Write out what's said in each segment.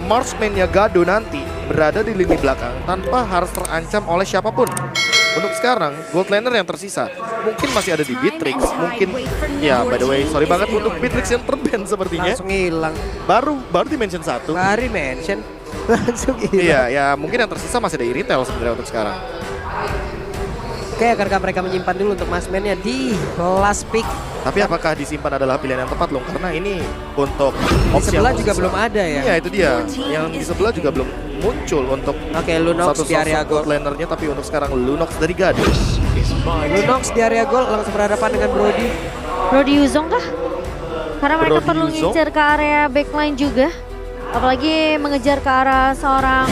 marksman-nya Gado nanti berada di lini belakang tanpa harus terancam oleh siapapun. Untuk sekarang, gold laner yang tersisa mungkin masih ada di Beatrix, mungkin ya by the way, sorry banget untuk Beatrix yang terban sepertinya. Langsung hilang. Baru dimension 1. Baru mention langsung hilang. Iya, ya mungkin yang tersisa masih ada Iritel sebenarnya untuk sekarang. Oke, akankah mereka menyimpan dulu untuk marksman-nya di last pick? Tapi apakah disimpan adalah pilihan yang tepat loh? Karena ini untuk Di opsi sebelah yang juga tersisa. belum ada ya. Iya itu dia, yang di sebelah juga belum muncul untuk Oke, Lunox satu di area sosok gold gold. lanernya. Tapi untuk sekarang Lunox dari Gado. Lunox di area gold langsung berhadapan dengan Brody. Brody Yuzong kah? Karena mereka Brody perlu Yuzong? ngincer ke area backline juga. Apalagi mengejar ke arah seorang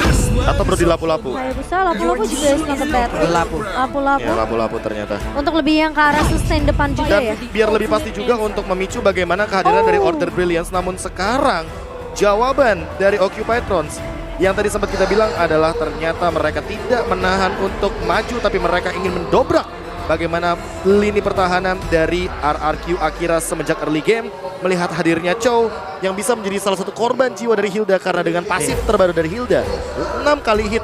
Atau Brody Lapu-Lapu. Hayabusa. Lapu-lapu juga is not a bad pick. Lapu. Lapu-lapu. Ya Lapu-Lapu ternyata. Untuk lebih yang ke arah sustain depan juga Dan ya. biar lebih pasti juga untuk memicu bagaimana kehadiran dari Order Brilliance. Namun sekarang jawaban dari Occupy Trons yang tadi sempat kita bilang adalah ternyata mereka tidak menahan untuk maju, tapi mereka ingin mendobrak bagaimana lini pertahanan dari RRQ Akira semenjak early game. Melihat hadirnya Chow yang bisa menjadi salah satu korban jiwa dari Hilda karena dengan pasif terbaru dari Hilda 6 kali hit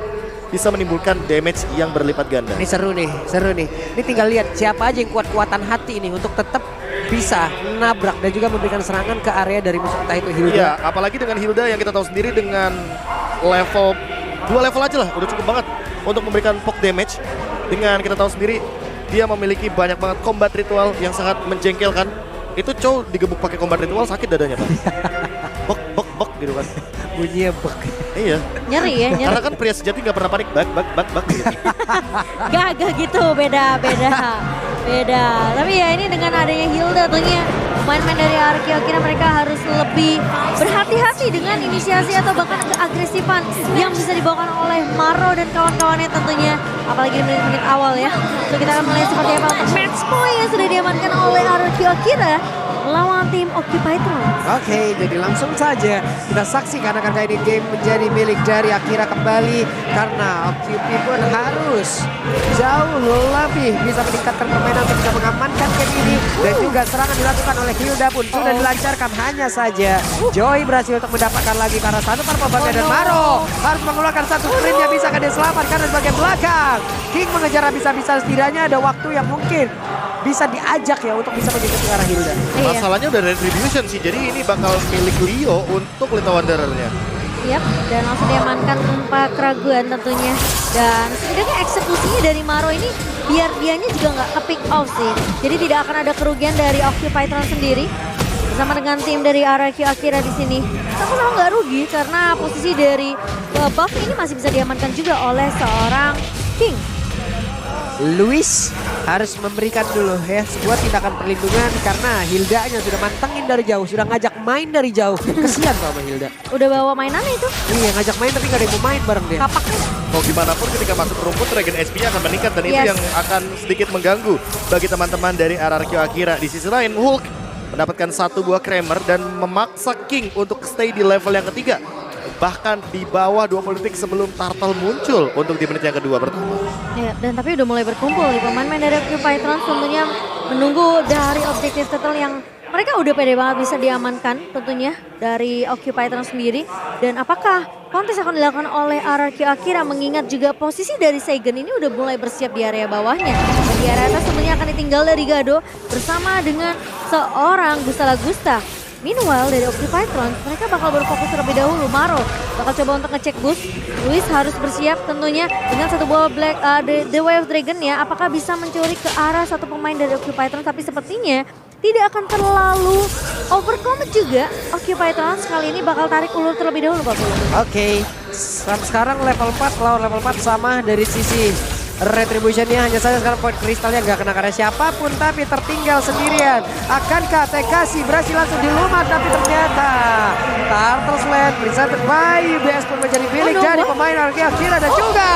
bisa menimbulkan damage yang berlipat ganda. Ini seru nih, seru nih. Ini tinggal lihat siapa aja yang kuat-kuatan hati ini untuk tetap bisa nabrak dan juga memberikan serangan ke area dari musuh, entah itu Hilda. Iya, apalagi dengan Hilda yang kita tahu sendiri dengan level 2 level aja lah udah cukup banget untuk memberikan poke damage. Dengan kita tahu sendiri dia memiliki banyak banget combat ritual yang sangat menjengkelkan. Itu Chow digebuk pakai combat ritual sakit dadanya kan. Bek bek bek gitu kan. Bunyinya bek. Iya. Nyeri ya, nyeri. Karena kan pria sejati nggak pernah panik bak gitu. Gak gitu, beda. Tapi ya ini dengan adanya Hilda tentunya pemain-pemain dari RRQ Akira mereka harus lebih berhati-hati dengan inisiasi atau bahkan keagresifan yang bisa dibawakan oleh Maro dan kawan-kawannya tentunya. Apalagi di menit-menit awal ya. So kita akan melihat seperti apa untuk match point yang sudah diamankan oleh RRQ Akira melawan tim Occupy Trons. Oke, jadi langsung saja kita saksikan akankah ini game menjadi milik dari Akira kembali karena Occupy pun harus jauh lebih bisa meningkatkan permainan untuk bisa mengamankan game ini dan juga serangan dilakukan oleh Hilda pun sudah dilancarkan. Hanya saja Joy berhasil untuk mendapatkan lagi karena satu parpabaknya dan Maro harus mengeluarkan satu sprint yang bisa dia selamatkan dari bagian belakang. King mengejar habis-habisan, setidaknya ada waktu yang mungkin bisa diajak ya untuk bisa menjemput ke arah Hilda. Iya. Masalahnya udah retribution sih, jadi ini bakal milik Leo untuk Little Wanderer-nya. Yap, dan langsung diamankan tanpa keraguan tentunya. Dan setidaknya eksekusinya dari Maro ini biar dianya juga nggak ke pick off sih. Jadi tidak akan ada kerugian dari Occupy Trons sendiri. Bersama dengan tim dari RRQ Akira di sini. Sama-sama nggak rugi karena posisi dari buff ini masih bisa diamankan juga oleh seorang King. Luis harus memberikan dulu ya sebuah tindakan perlindungan karena Hildanya sudah mantengin dari jauh, sudah ngajak main dari jauh. Kesian sama Hilda. Udah bawa mainannya itu. Iya, ngajak main tapi gak ada yang mau main bareng dia. Kapaknya. Mau gimana pun ketika masuk rumput Regen SP-nya akan meningkat dan itu Yes. yang akan sedikit mengganggu bagi teman-teman dari RRQ Akira. Di sisi lain Hulk mendapatkan satu buah Kramer dan memaksa King untuk stay di level yang ketiga. Bahkan di bawah 20 detik sebelum Turtle muncul untuk di menit yang kedua pertama. Ya, dan tapi udah mulai berkumpul nih pemain-pemain dari Occupy Trons tentunya menunggu dari objektif turtle yang mereka udah pede banget bisa diamankan tentunya dari Occupy Trons sendiri. Dan apakah kontes akan dilakukan oleh RRQ Akira mengingat juga posisi dari Seigen ini udah mulai bersiap di area bawahnya. Dan di area atas tentunya akan ditinggal dari Gado bersama dengan seorang Gustala Gusta. Meanwhile dari Occupy Trons mereka bakal berfokus terlebih dahulu. Maro bakal coba untuk ngecek boost. Luis harus bersiap tentunya dengan satu buah black the Way of Dragon ya. Apakah bisa mencuri ke arah satu pemain dari Occupy Trons, tapi sepertinya tidak akan terlalu overcommit juga. Occupy Trons kali ini bakal tarik ulur terlebih dahulu Pak Bulu. Oke, sekarang level 4 lawan level 4 sama dari sisi Retribution-nya. Hanya saja sekarang poin kristalnya nggak kena karena siapapun tapi tertinggal sendirian. Akankah Tekashi berhasil langsung dilumat tapi ternyata Turtle Sled presented by UBS pun menjadi milik dari pemain RRQ Akira dan juga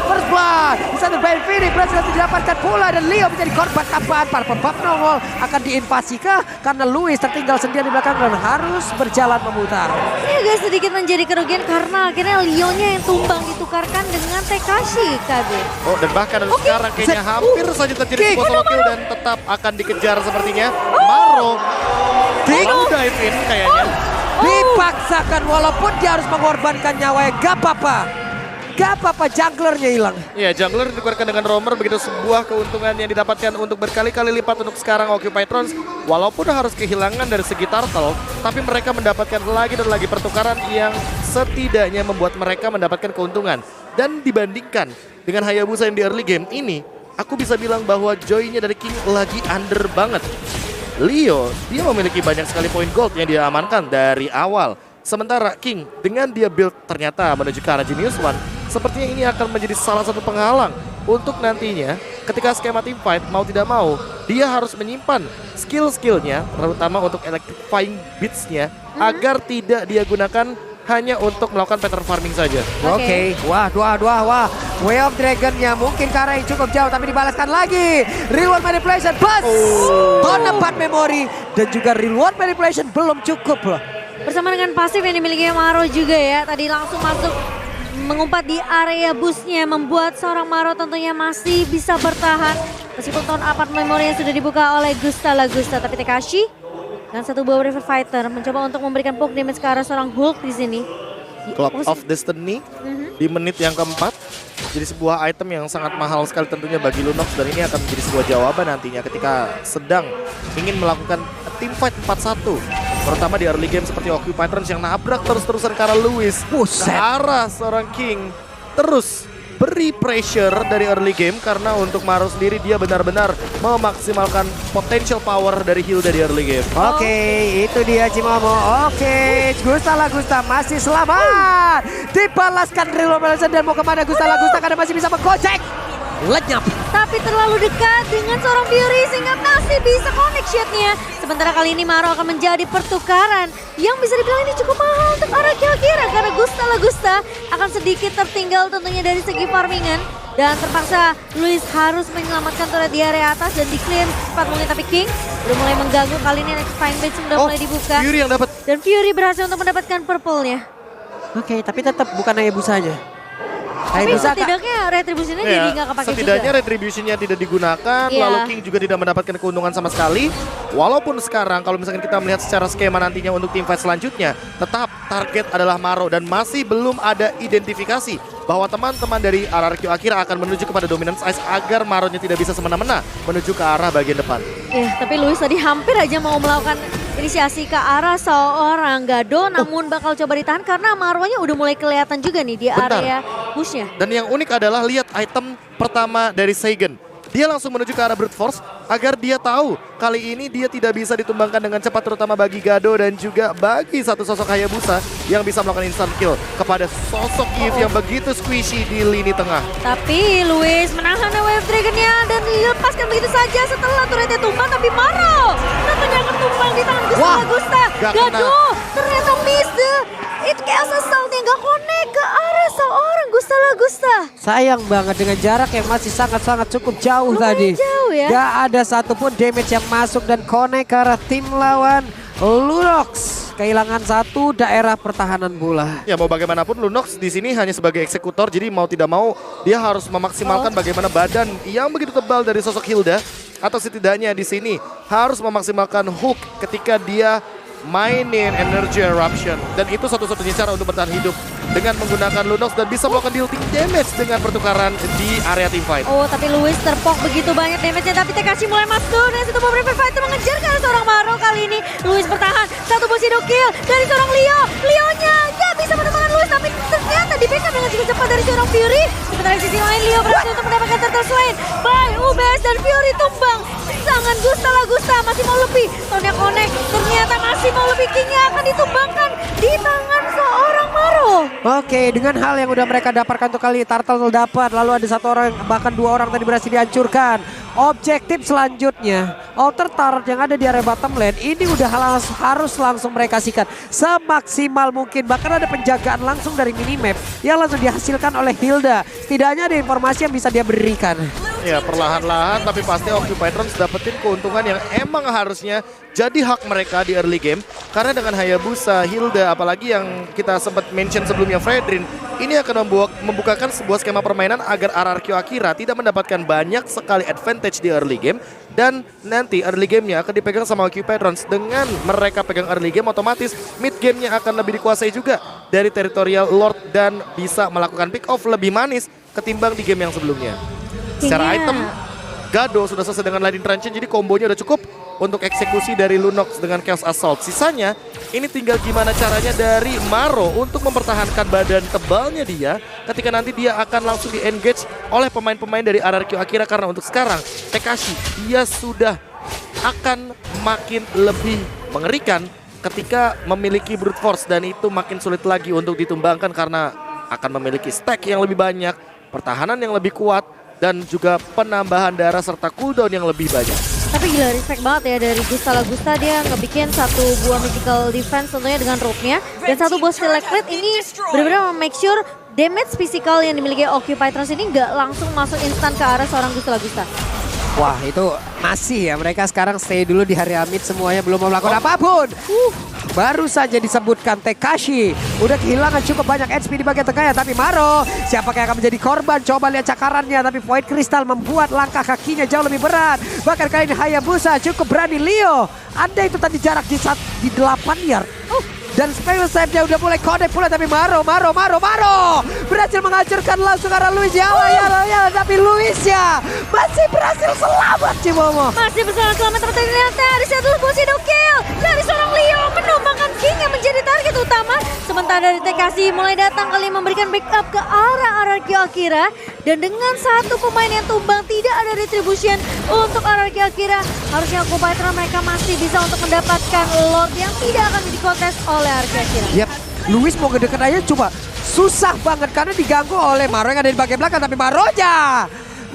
First Blood presented by Infinity berhasil didapatkan pula dan Leo menjadi korban tambahan. Para pebab nongol akan diinvasi kah? Karena Luis tertinggal sendirian di belakang dan harus berjalan memutar. Ini agak sedikit menjadi kerugian karena akhirnya Leonya yang tumbang ditukarkan dengan Tekashi KB. Oh, dan bahkan sekarang kayaknya hampir saja terjadi sebuah solo kill dan tetap akan dikejar sepertinya. Maro mau dive in kayaknya. Dipaksakan walaupun dia harus mengorbankan nyawanya. Gak apa-apa. Gak apa-apa, junglernya hilang. Ya, jungler ditukarkan dengan roamer, begitu sebuah keuntungan yang didapatkan untuk berkali-kali lipat untuk sekarang Occupy Trons. Walaupun harus kehilangan dari segi turtle, tapi mereka mendapatkan lagi dan lagi pertukaran yang setidaknya membuat mereka mendapatkan keuntungan. Dan dibandingkan dengan Hayabusa yang di early game ini, aku bisa bilang bahwa joy-nya dari King lagi under banget. Leo, dia memiliki banyak sekali poin gold yang dia amankan dari awal. Sementara King dengan dia build ternyata menuju ke arah Genius One, sepertinya ini akan menjadi salah satu penghalang untuk nantinya ketika skema team fight mau tidak mau dia harus menyimpan skill-skillnya terutama untuk electrifying beats-nya agar tidak dia gunakan hanya untuk melakukan pattern farming saja. Oke. Wah. Way of Dragon-nya mungkin ke arah yang cukup jauh tapi dibalaskan lagi. Reward Manipulation plus Bonaparte Memory dan juga Reward Manipulation belum cukup loh. Bersama dengan pasif yang dimiliki Maro juga ya. Tadi langsung masuk mengumpat di area busnya. Membuat seorang Maro tentunya masih bisa bertahan. Meskipun tahun apart memori yang sudah dibuka oleh Gusta Lagusta. Tapi Tekashi dan satu buah River Fighter mencoba untuk memberikan poke damage ke arah seorang Hulk di sini. Clock of Destiny di menit yang keempat. Jadi sebuah item yang sangat mahal sekali tentunya bagi Lunox. Dan ini akan menjadi sebuah jawaban nantinya ketika sedang ingin melakukan team fight 4-1. Terutama di early game seperti Occupy Trons yang nabrak terus-terusan ke arah Lewis. Ke arah seorang King. Terus beri pressure dari early game karena untuk Maro sendiri dia benar-benar memaksimalkan potential power dari Hilda di early game. Oke, itu dia Cimomo. Oke, Gusta Lagusta masih selamat. Dibalaskan Real Manipulation dan mau kemana Gusta Lagusta karena masih bisa menggocek. Lenyap. Tapi terlalu dekat dengan seorang Fury sehingga masih bisa connect shot-nya. Sementara kali ini Maro akan menjadi pertukaran yang bisa dibilang ini cukup mahal untuk arah kira-kira karena Gusta Lagusta akan sedikit tertinggal tentunya dari segi farmingan. Dan terpaksa Luis harus menyelamatkan turret di area atas dan di-clear cepat mungkin. Tapi King udah mulai mengganggu, kali ini next fine base sudah mulai dibuka. Fury yang dapat. Dan Fury berhasil untuk mendapatkan purple-nya. Oke, tapi tetap bukan Hayabusanya. Tapi setidaknya retribusinya jadi nggak kepake juga. Setidaknya retributionnya tidak digunakan, lalu King juga tidak mendapatkan keuntungan sama sekali. Walaupun sekarang kalau misalkan kita melihat secara skema nantinya untuk tim fight selanjutnya, tetap target adalah Maro dan masih belum ada identifikasi bahwa teman-teman dari RRQ Akira akan menuju kepada Dominance Ice agar Maronya tidak bisa semena-mena menuju ke arah bagian depan. Tapi Luis tadi hampir aja mau melakukan inisiasi ke arah seorang Gado, namun bakal coba ditahan karena Maronya udah mulai kelihatan juga nih di area pushnya. Dan yang unik adalah lihat item pertama dari Seigen. Dia langsung menuju ke arah Brute Force agar dia tahu kali ini dia tidak bisa ditumbangkan dengan cepat terutama bagi Gado dan juga bagi satu sosok Hayabusa yang bisa melakukan instant kill kepada sosok Eve yang begitu squishy di lini tengah. Tapi Luis menahan Wave Dragon-nya dan dilepaskan begitu saja setelah turretnya tumbang. Tapi Maro tentunya akan tumbang di tangan Gusta Lagusta. Gado ternyata miss itu kayak asal yang gak connect ke arah seorang Gusta Lagusta. Sayang banget dengan jarak yang masih sangat-sangat cukup jauh tadi. Jauh ya. Gak ada satupun damage yang masuk dan connect ke arah tim lawan Lunox. Kehilangan satu daerah pertahanan bola. Ya mau bagaimanapun Lunox di sini hanya sebagai eksekutor, jadi mau tidak mau dia harus memaksimalkan bagaimana badan yang begitu tebal dari sosok Hilda, atau setidaknya di sini harus memaksimalkan hook ketika dia mainin energy eruption, dan itu satu-satunya cara untuk bertahan hidup dengan menggunakan Lunox dan bisa melakukan dealing damage dengan pertukaran di area team fight. Tapi Luis terpok begitu banyak damage-nya, tapi Tekashi mulai masuk dan situ River Fighter mengejar ke seorang Maro. Kali ini Luis bertahan, satu Bushido kill dari seorang Leo. Leonya nggak bisa menemukan Luis, tapi ternyata di backup dengan cukup cepat dari seorang Fury. Sementara di sisi lain Leo berhasil untuk mendapatkan Turtle Swain by UBS dan Fury tumbang. Tangan Gusta Lagusta masih mau lebih, tahunnya connect, ternyata masih mau lebih. Kingnya akan ditumbangkan di tangan seorang Maro. Oke, dengan hal yang udah mereka dapatkan untuk kali Turtle dapat, lalu ada satu orang bahkan dua orang tadi berhasil dihancurkan. Objektif selanjutnya outer turret yang ada di area bottom lane ini udah harus langsung mereka sikat semaksimal mungkin. Bahkan ada penjagaan langsung dari minimap yang langsung dihasilkan oleh Hilda. Setidaknya ada informasi yang bisa dia berikan. Ya perlahan-lahan tapi pasti Occupy Trons dapetin keuntungan yang emang harusnya jadi hak mereka di early game. Karena dengan Hayabusa, Hilda, apalagi yang kita sempat mention sebelumnya Fredrin, ini akan membukakan sebuah skema permainan agar RRQ Akira tidak mendapatkan banyak sekali advantage di early game. Dan nanti early game-nya akan dipegang sama Occupy Patrons. Dengan mereka pegang early game, otomatis mid game-nya akan lebih dikuasai juga dari Territorial Lord dan bisa melakukan pick off lebih manis ketimbang di game yang sebelumnya. Secara item, Gado sudah selesai dengan Lightning Truncheon, jadi kombonya udah cukup untuk eksekusi dari Lunox dengan Chaos Assault. Sisanya, ini tinggal gimana caranya dari Maro untuk mempertahankan badan tebalnya dia ketika nanti dia akan langsung di-engage oleh pemain-pemain dari RRQ Akira. Karena untuk sekarang, Tekashi dia sudah akan makin lebih mengerikan ketika memiliki Brute Force. Dan itu makin sulit lagi untuk ditumbangkan karena akan memiliki stack yang lebih banyak, pertahanan yang lebih kuat, dan juga penambahan darah serta cooldown yang lebih banyak. Tapi gila respect banget ya dari Gusta Lagusta, dia ngebikin satu buah mythical defense tentunya dengan rope-nya. Dan satu buah select plate ini benar-benar make sure damage physical yang dimiliki Occupy Trans ini nggak langsung masuk instan ke arah seorang Gusta Lagusta. Wah itu masih ya, mereka sekarang stay dulu di hari Amit semuanya, belum mau melakukan apapun. Baru saja disebutkan Tekashi udah kehilangan cukup banyak HP di bagian tengahnya. Tapi Maro, siapakah yang akan menjadi korban? Coba lihat cakarannya, tapi Void Crystal membuat langkah kakinya jauh lebih berat. Bahkan kali ini Hayabusa cukup berani. Leo, ada itu tadi jarak di 8 yard. Dan spell save-nya udah mulai connect pula, tapi Maro berhasil menghancurkan langsung arah Luis ya. Tapi Luis ya masih berhasil selamat Cimomo. Masih bersalah selamat, tapi ternyata dari satu posisi kill dari seorang Leo menumbangkan King yang menjadi target utama. Sementara dari Tekashi mulai datang kali memberikan backup ke arah RRQ Akira. Dan dengan satu pemain yang tumbang, tidak ada retribution untuk RRQ Akira. Harusnya Occupy Trans mereka masih bisa untuk mendapatkan Lord yang tidak akan dikontes oleh RRQ Akira. Yap, Luis mau ngedeket aja coba susah banget karena diganggu oleh Maro yang ada di bagian belakang. Tapi Maronya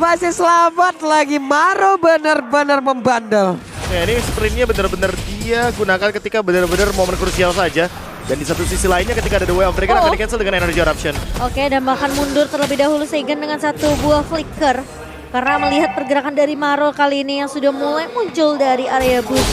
masih selamat lagi. Maro benar-benar membandel. Ya, ini sprintnya benar-benar dia gunakan ketika benar-benar momen krusial saja. Dan di satu sisi lainnya ketika ada The Way of Dragon akan di-cancel dengan Energy Eruption. Oke, dan bahkan mundur terlebih dahulu Seigen dengan satu buah flicker. Karena melihat pergerakan dari Maro kali ini yang sudah mulai muncul dari area boost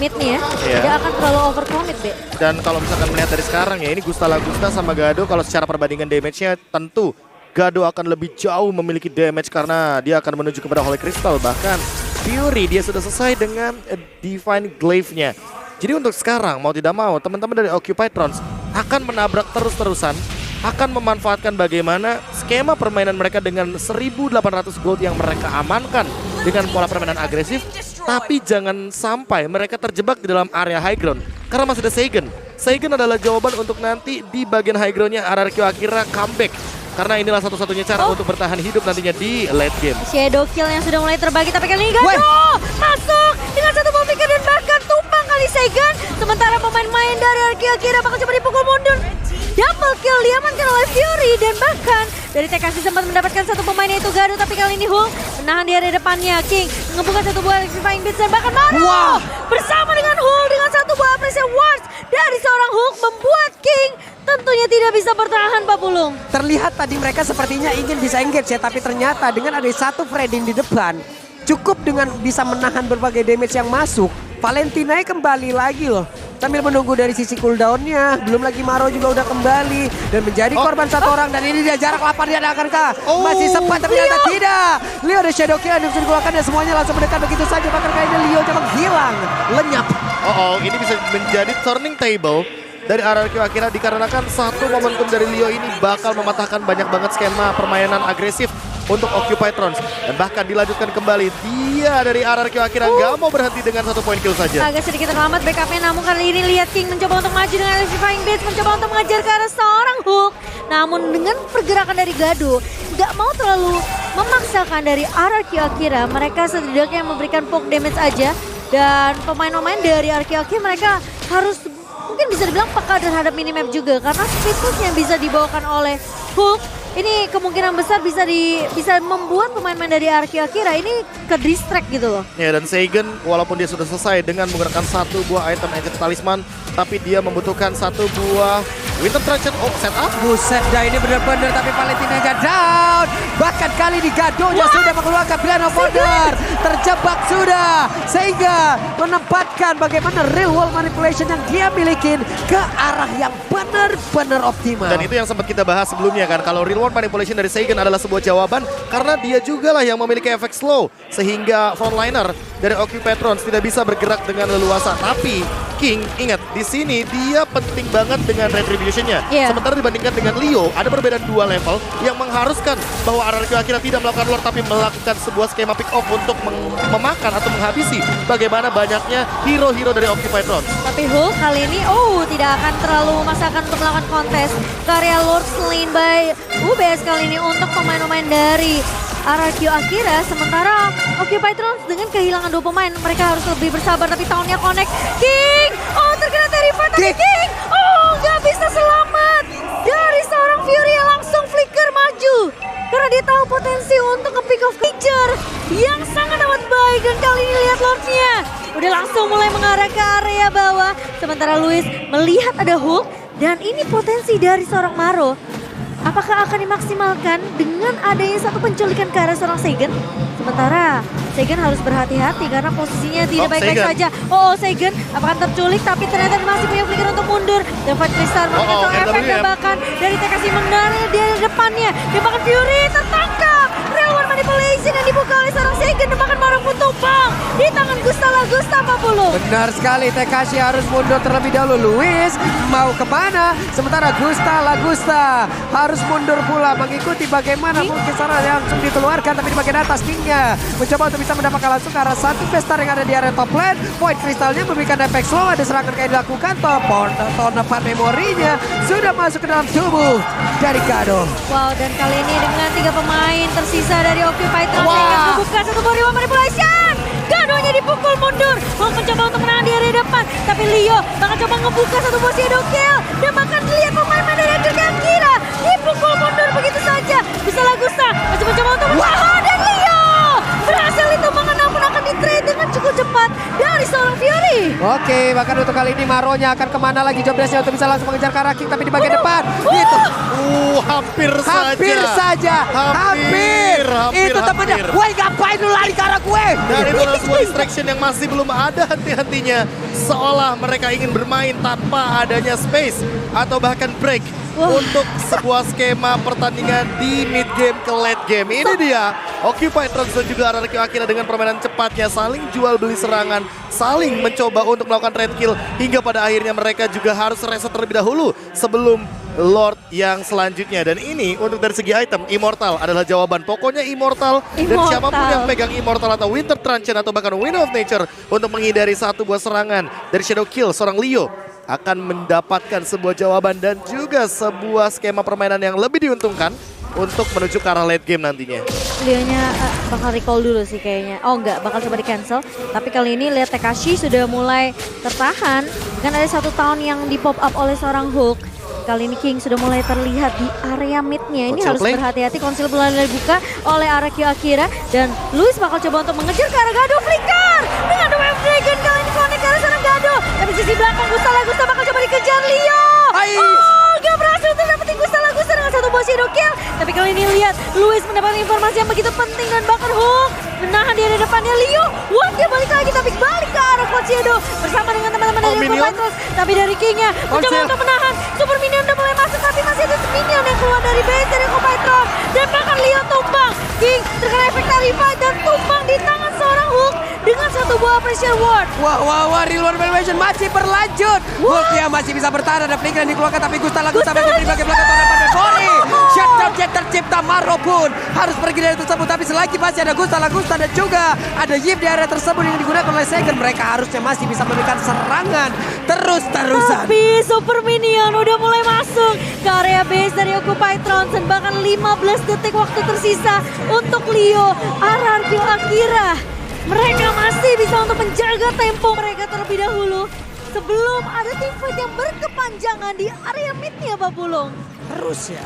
mid nih ya. Tidak akan terlalu overcommit, Be. Dan kalau misalkan melihat dari sekarang ya, ini Gusta Lagusta sama Gado, kalau secara perbandingan damage-nya tentu Gado akan lebih jauh memiliki damage karena dia akan menuju kepada Holy Crystal. Bahkan Fury dia sudah selesai dengan Divine Glaive-nya. Jadi untuk sekarang mau tidak mau teman-teman dari Occupy Trans akan menabrak terus-terusan, akan memanfaatkan bagaimana skema permainan mereka dengan 1.800 gold yang mereka amankan dengan pola permainan agresif. Tapi jangan sampai mereka terjebak di dalam area high ground karena masih ada Seigen. Seigen adalah jawaban untuk nanti di bagian high groundnya RRQ Akira comeback. Karena inilah satu-satunya cara untuk bertahan hidup nantinya di late game. Shadow kill yang sudah mulai terbagi, tapi kali ini Gado masuk dengan satu bom picker dan bahkan tumpang kali Seigen. Sementara pemain-pemain dari RRQ Akira bakal coba dipukul mundur. Double kill diamankan oleh Fury dan bahkan dari Tekashi sempat mendapatkan satu pemain yaitu Gado, tapi kali ini Hulk menahan di area depannya. King mengebuka satu buah electrifying beats dan bahkan Maro bersama dengan Hulk dengan satu buah pressure wards dari seorang Hulk membuat King tentunya tidak bisa bertahan, Pak Pulung. Terlihat tadi mereka sepertinya ingin bisa engage ya, tapi ternyata dengan ada satu Fredin di depan, cukup dengan bisa menahan berbagai damage yang masuk. Valentina kembali lagi loh, sambil menunggu dari sisi cooldownnya. Belum lagi Maro juga udah kembali dan menjadi korban satu orang. Dan ini dia jarak 8 dia akankah masih sempat, tapi ternyata tidak. Leo ada shadow kill yang bisa dikeluarkan dan semuanya langsung mendekat begitu saja. Bahkan kayaknya Leo memang hilang, lenyap. Ini bisa menjadi turning table dari RRQ Akira dikarenakan satu momentum dari Leo ini bakal mematahkan banyak banget skema permainan agresif untuk Occupy Trans. Dan bahkan dilanjutkan kembali, dia dari RRQ Akira nggak mau berhenti dengan satu point kill saja. Agak sedikit terlambat backupnya, namun kali ini lihat King mencoba untuk maju dengan electrifying beats, mencoba untuk mengejar ke arah seorang Hulk. Namun dengan pergerakan dari Gado, nggak mau terlalu memaksakan dari RRQ Akira. Mereka setidaknya memberikan poke damage aja. Dan pemain-pemain dari RRQ Akira mereka harus mungkin bisa dibilang peka terhadap minimap juga. Karena speed push yang bisa dibawakan oleh Hulk ini kemungkinan besar bisa membuat pemain-pemain dari RRQ Akira ini ke distract gitu loh. Ya, dan Seigen walaupun dia sudah selesai dengan menggunakan satu buah item Ancient Talisman, tapi dia membutuhkan satu buah Winter Traction setup. Buset dah ini benar-benar, tapi Valentinanya down. Bahkan kali ini Gadonya sudah mengeluarkan pilihan of order. Terjebak sudah. Sehingga menempatkan bagaimana real world manipulation yang dia miliki ke arah yang benar-benar optimal. Dan itu yang sempat kita bahas sebelumnya kan. Kalau real world manipulation dari Seigen adalah sebuah jawaban. Karena dia juga lah yang memiliki efek slow. Sehingga frontliner dari Occupy Trons tidak bisa bergerak dengan leluasa. Tapi King, ingat di sini dia penting banget dengan retribution-nya. Sementara dibandingkan dengan Leo, ada perbedaan 2 level yang mengharuskan bahwa RRQ akhirnya tidak melakukan lure tapi melakukan sebuah skema pick off untuk memakan atau menghabisi bagaimana banyaknya hero-hero dari Occupy Trons. Tapi Hulk kali ini tidak akan terlalu memaksakan untuk melakukan kontes. Karya Lord slain by UBS kali ini untuk pemain-pemain dari RRQ Akira. Sementara Occupy Trons dengan kehilangan 2 pemain, mereka harus lebih bersabar, tapi tahunnya connect. King! Terkena Terrify, tapi King! Nggak bisa selamat dari seorang Fury yang langsung flicker maju. Karena dia tahu potensi untuk nge-pick off creature yang sangat amat baik. Dan kali ini lihat Lordnya udah langsung mulai mengarah ke area bawah. Sementara Luis melihat ada Hulk dan ini potensi dari seorang Maro. Apakah akan dimaksimalkan dengan adanya satu penculikan ke arah seorang Seigen? Sementara Seigen harus berhati-hati karena posisinya tidak baik-baik saja. Seigen apakah terculik, tapi ternyata masih punya flicker untuk mundur. Dan Fight Crystal menghitung efek tembakan dari TKC mengenai di depannya. Dan bahkan Fury tertangkap. Real World Manipulation yang dibuka oleh seorang Seigen. Dan bahkan Marang pun tumpang di tangan Gusta 40. Benar sekali, Tekashi harus mundur terlebih dahulu. Luis mau kemana? Sementara Gusta harus mundur pula mengikuti bagaimana mungkin serangan yang langsung dikeluarkan, tapi di bagian atas Kingnya mencoba untuk bisa mendapatkan langsung ke arah satu pestar yang ada di area top lane. Void Crystalnya memberikan efek slow, ada serangan kayak dilakukan. Tonepan memorinya sudah masuk ke dalam tubuh dari Gado. Wow, dan kali ini dengan 3 pemain tersisa dari Occupy Trons yang membuka satu Real Manipulation. Gadonya dipukul mundur, mau mencoba untuk menang di area depan, tapi Leo bakal coba ngebuka satu buah shadow kill. Dan bahkan lihat pemain-pemain dari Akira dipukul mundur begitu saja. Bisa Gusta masih mencoba untuk dan Leo berhasil ditumbangkan, namun akan di-trade dengan cukup cepat dari seorang Fury. Oke, bahkan untuk kali ini Maronya akan kemana lagi jobdesknya untuk bisa langsung mengejar ke arah King, tapi di bagian depan gitu. Hampir saja. Itu temennya. Woi, ngapain lu lari ke arah gue? Dan itu adalah sebuah distraction yang masih belum ada henti-hentinya. Seolah mereka ingin bermain tanpa adanya space atau bahkan break untuk sebuah skema pertandingan di mid game ke late game. Ini dia Occupy Trons dan juga RRQ Akira dengan permainan cepatnya, saling jual beli serangan, saling mencoba untuk melakukan trade kill, hingga pada akhirnya mereka juga harus reset terlebih dahulu sebelum Lord yang selanjutnya. Dan ini untuk dari segi item, Immortal adalah jawaban. Pokoknya Immortal. Dan siapapun yang pegang Immortal atau Winter Truncheon atau bahkan Wind of Nature untuk menghindari satu buah serangan dari Shadow Kill seorang Leo akan mendapatkan sebuah jawaban dan juga sebuah skema permainan yang lebih diuntungkan untuk menuju ke arah late game nantinya. Leonya bakal recall dulu sih kayaknya. Enggak, bakal coba di cancel. Tapi kali ini lihat Tekashi sudah mulai tertahan. Kan ada 1 tahun yang di pop up oleh seorang Hulk. Kali ini King sudah mulai terlihat di area midnya. Ini harus berhati-hati. Konsil bulan dibuka oleh RRQ Akira. Dan Luis bakal coba untuk mengejar ke arah Gado. Flicker dengan The Wave Dragon. Kali ini connect ke arah sana Gado. Tapi sisi belakang Gusta bakal coba dikejar Leo. Gak berhasil untuk dapetin Gusta dengan satu buah shadow kill. Tapi kali ini lihat Luis mendapatkan informasi yang begitu penting. Dan bahkan Hulk menahan di area depannya Leo. Dia balik lagi, tapi balik ke arah Coach Shadow bersama dengan teman-teman dari Occupy Trons. Tapi dari Kingnya mencoba untuk menahan. Super Minion udah mulai masuk, tapi masih ada Minion yang keluar dari base dari Occupy Trons. Dan bahkan Leo tumbang. King terkena efek Terrify dan tumbang di tangan seorang Hulk dengan satu buah pressure ward. Wah, Real World Manipulation masih berlanjut. Hulk yang masih bisa bertahan, ada flicker yang dikeluarkan, tapi Gusta sampai di bagian belakang torepan Memori. Shutdown jet tercipta, Maro pun harus pergi dari tersebut, tapi selagi masih ada Gusta dan juga ada Yip di area tersebut yang digunakan oleh Seigen, mereka harusnya masih bisa memberikan serangan terus-terusan. Tapi Super Minion udah mulai masuk ke area base dari Occupy Trons dan bahkan 15 detik waktu tersisa untuk Leo RRQ Akira. Mereka masih bisa untuk menjaga tempo mereka terlebih dahulu sebelum ada teamfight yang berkepanjangan di area midnya, Pak Pulung. Terus ya.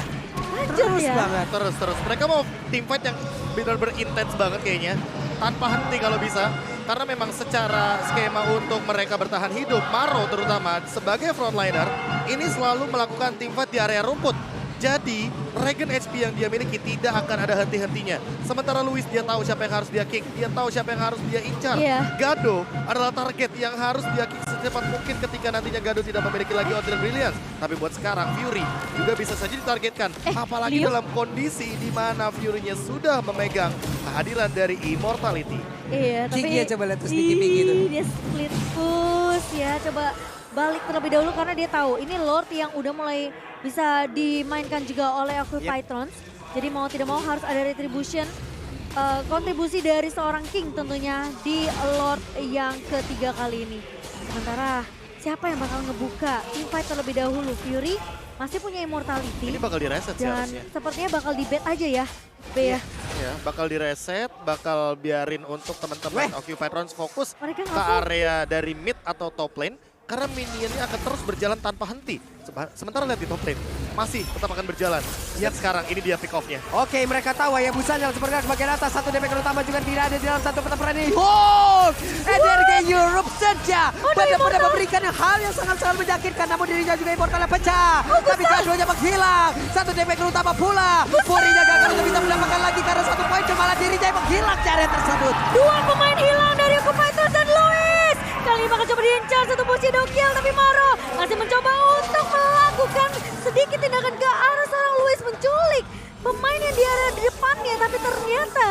Terus banget. Terus. Mereka mau teamfight yang benar-benar intens banget kayaknya. Tanpa henti kalau bisa. Karena memang secara skema untuk mereka bertahan hidup, Maro terutama sebagai frontliner ini selalu melakukan teamfight di area rumput. Jadi regen HP yang dia miliki tidak akan ada henti-hentinya. Sementara Luis dia tahu siapa yang harus dia kick, dia tahu siapa yang harus dia incar. Gado adalah target yang harus dia kick secepat mungkin ketika nantinya Gado tidak memiliki lagi Order Brilliance. Tapi buat sekarang Fury juga bisa saja ditargetkan. Apalagi dalam kondisi di mana Fury-nya sudah memegang kehadiran dari Immortality. Iya, tapi Kiki ya, coba lihat terus Kiki gitu. dia split push ya, coba balik terlebih dahulu karena dia tahu ini Lord yang udah mulai bisa dimainkan juga oleh Occupitrons. Jadi mau tidak mau harus ada retribution, kontribusi dari seorang King tentunya di Lord yang ketiga kali ini. Sementara siapa yang bakal ngebuka teamfight terlebih dahulu? Fury masih punya Immortality. Ini bakal direset sih dan harusnya. sepertinya bakal di bet aja ya, B ya. Ya, bakal direset, bakal biarin untuk teman-teman Occupitrons fokus Mereka ke nggak area dari mid atau top lane. Karena minionnya akan terus berjalan tanpa henti. Sementara lihat di top lane, masih tetap akan berjalan. Lihat sekarang, ini dia pick off-nya. Oke, mereka tahu ya busanya seperti bagian atas. Satu damage utama juga tidak ada di dalam satu pertempuran ini. Energi Europe saja benar-benar memberikan hal yang sangat-sangat menyakitkan. Namun dirinya juga Immortalnya pecah. Tapi Gadonya menghilang. Satu damage utama pula. Furinya gagal untuk bisa mendapatkan lagi karena satu poin. Malah dirinya menghilang di area tersebut. Dua pemain hilang dari Occupitrons dan Luis. Kali ini bakal coba diincar satu posisi Dokiel, tapi Maro masih mencoba untuk melakukan sedikit tindakan ke arah seorang Luis menculik pemain yang di area depannya, tapi ternyata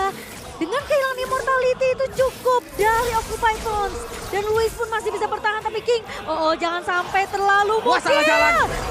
dengan kehilangan Immortality itu cukup dari Occupitrons dan Luis pun masih bisa bertahan, tapi King jangan sampai terlalu mungkin.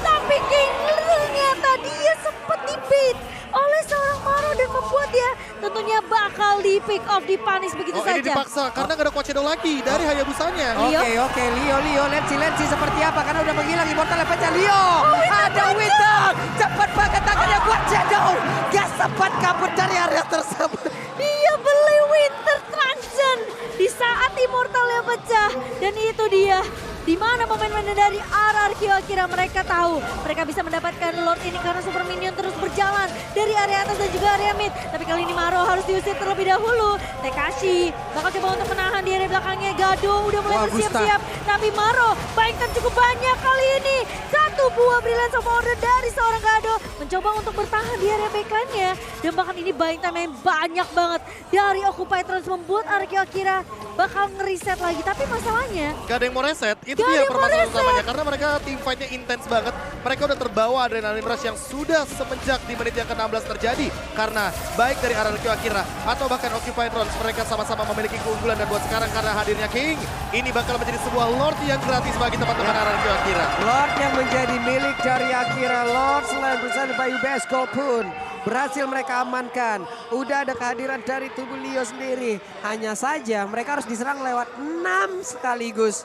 Tapi King ternyata dia sempat di-bait oleh seorang Maro dan membuat dia tentunya bakal di pick off, dipanis begitu saja. Ini dipaksa karena gak ada Quad Shadow lagi dari Hayabusanya. Oke, Leo, lensi seperti apa karena udah menghilang Immortalnya pecah. Leo, ada Winter, cepat banget tangannya Quad Shadow. Gak sempat kabur dari area tersebut. Dia beli Winter Transition di saat Immortalnya pecah dan itu dia. Di mana pemain-pemain dari RRQ akhirnya mereka tahu mereka bisa mendapatkan Lord ini karena Super Minion terus berjalan dari area atas dan juga area mid. Tapi kali ini Maro harus diusir terlebih dahulu. Tekashi bakal coba untuk menahan di area belakangnya. Gado udah mulai bersiap-siap. Tapi Maro baikkan cukup banyak kali ini. Satu buah Brilliance of Order dari seorang Gado mencoba untuk bertahan di area backline-nya. Dan bahkan ini buying time yang banyak banget dari Occupitrons membuat RRQ akhirnya bakal ngereset lagi. Tapi masalahnya Gak ada yang mau reset. Itu dia permasalahan utamanya karena mereka team fight-nya intens banget. Mereka udah terbawa adrenalin rush yang sudah semenjak di menit yang ke-16 terjadi. Karena baik dari RRQ Akira atau bahkan Occupitrons mereka sama-sama memiliki keunggulan. Dan buat sekarang karena hadirnya King, ini bakal menjadi sebuah Lord yang gratis bagi teman-teman RRQ Akira. Lord yang menjadi milik dari Akira. Lord selain bersama Bayu Beskol pun berhasil mereka amankan. Udah ada kehadiran dari tubuh Leo sendiri. Hanya saja mereka harus diserang lewat 6 sekaligus.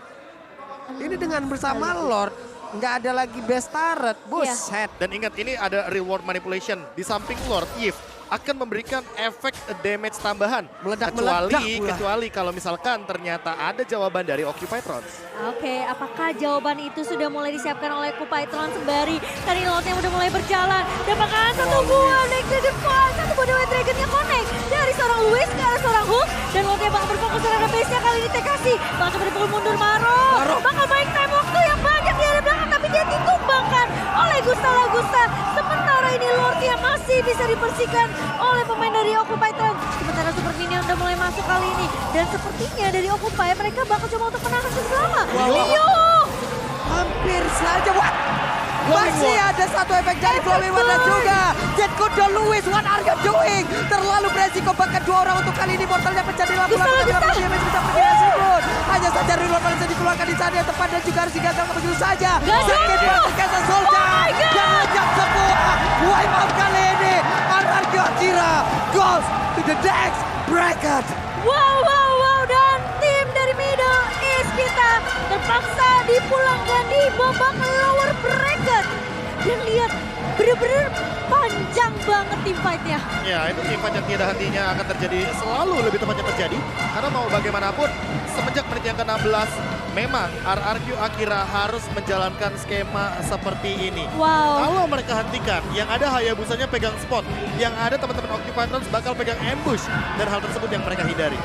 Ini dengan bersama Lord, nggak ada lagi best turret, buset. Dan ingat ini ada reward manipulation di samping Lord. If akan memberikan efek damage tambahan. Kecuali kalau misalkan ternyata ada jawaban dari Occupitrons. Oke, apakah jawaban itu sudah mulai disiapkan oleh Occupitrons sembari tadi Lordnya udah mulai berjalan. Dapatkan satu buah Next Dragon Fall, satu buah Dewa Dragonnya connect dari seorang Luis ke arah seorang Hook. Dan Lordnya bakal berfokus terhadap base-nya kali ini Tekashi. Bakal coba dipukul mundur Maro. Bakal baik time waktu yang banyak di area belakang tapi dia ditumbangkan oleh Gusta. Sementara ini Lordnya masih bisa dibersihkan oleh pemain dari Occupitrons. Sementara Super Minion udah mulai masuk kali ini. Dan sepertinya dari Occupy mereka bakal coba untuk menahan bersama. Leo! Hampir saja. Masih ada satu efek dari Glowing One dan juga Jet Kudo Luis. What are you doing? Terlalu beresiko bahkan dua orang untuk kali ini. Mortalnya pecah di lampu. Dia masih bisa pergi dari sini. Hanya saja reload pada bisa dikeluarkan di sana yang tepat dan juga harus digagalkan begitu saja. Sakit banget Kesa Soldier. Dan lejap semua. Wipe out kali ini. RRQ Akira goes to the next bracket. Wow. Dan tim dari Middle East kita terpaksa dipulangkan di babak lower bracket. Dan lihat bener-bener panjang banget tim fight-nya. Ya, itu tim fight yang tiada hentinya akan terjadi, selalu lebih tepatnya terjadi. Karena mau bagaimanapun semenjak menit yang ke-16 memang RRQ Akira harus menjalankan skema seperti ini. Wow. Kalau mereka hentikan, yang ada Hayabusanya pegang spot, yang ada teman-teman Occupitrons bakal pegang ambush, dan hal tersebut yang mereka hindari.